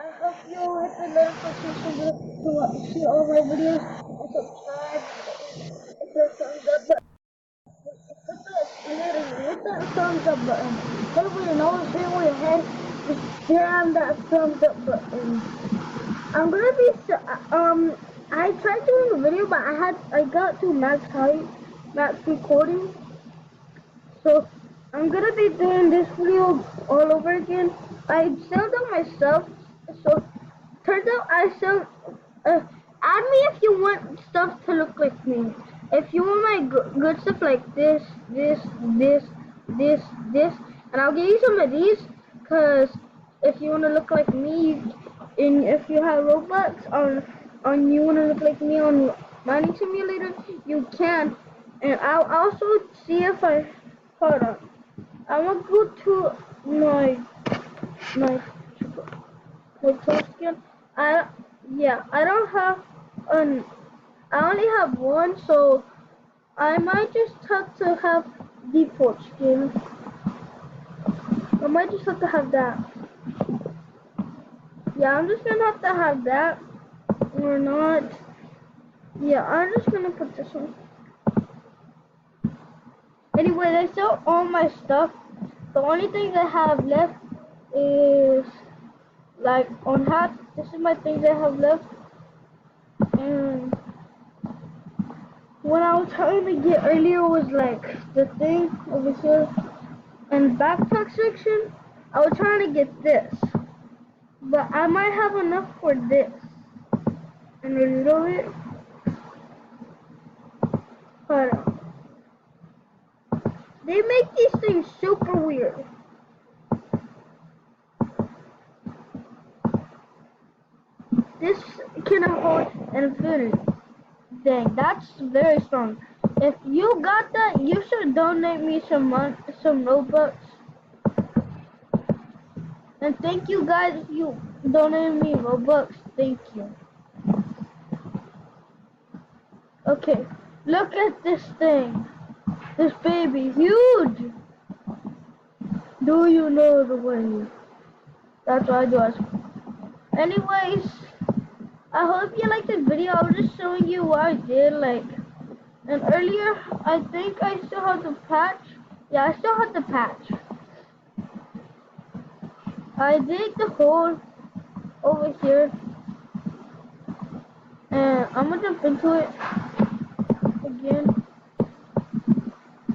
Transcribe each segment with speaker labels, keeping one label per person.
Speaker 1: I hope you hit the notification bell to see all my videos and subscribe. Hit the thumbs up button. Hit that thumbs up button. Hit with your nose, hit with your head. Just jam that thumbs up button. I'm gonna be I tried doing a video, but I got to max height, max recording. So I'm gonna be doing this video all over again. I still do myself. So turns out I still add me if you want stuff to look like me. If you want my good stuff like this, and I'll give you some of these. Cause if you wanna look like me, and if you have Roblox on you wanna look like me on Mining Simulator, you can. And I'll also see if I hold on. I'm gonna go to my my close skin. I don't have an I only have one, so I might just have to have default skin. I might just have to have that. Yeah, I'm just gonna have to have that or not. Yeah, I'm just gonna put this one. Anyway, I sell all my stuff. The only thing I have left is like on hats. This is my things I have left. And what I was trying to get earlier was like the thing over here and backpack section. I was trying to get this, but I might have enough for this and a little bit. But they make these things super weird. This can hold infinity. Dang, that's very strong. If you got that, you should donate me some Robux. And thank you guys if you donated me Robux. Thank you. Okay, look at this thing. This baby, huge. Do you know the way? That's what I do. Anyways, I hope you liked this video. I was just showing you what I did. And earlier, I think I still have the patch. Yeah, I still have the patch. I dig the hole over here, and I'm gonna jump into it again.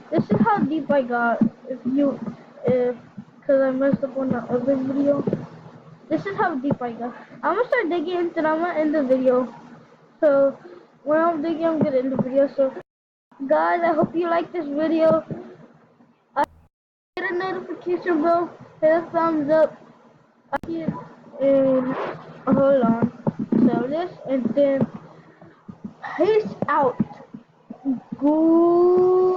Speaker 1: This is how deep I got. Cause I messed up on the other video. This is how deep I got. I'm gonna start digging, and then I'm gonna end the video. So when I'm digging, I'm gonna end the video. So guys, I hope you like this video. Hit a notification bell, hit a thumbs up, and hold on. So this, and then peace out. Good.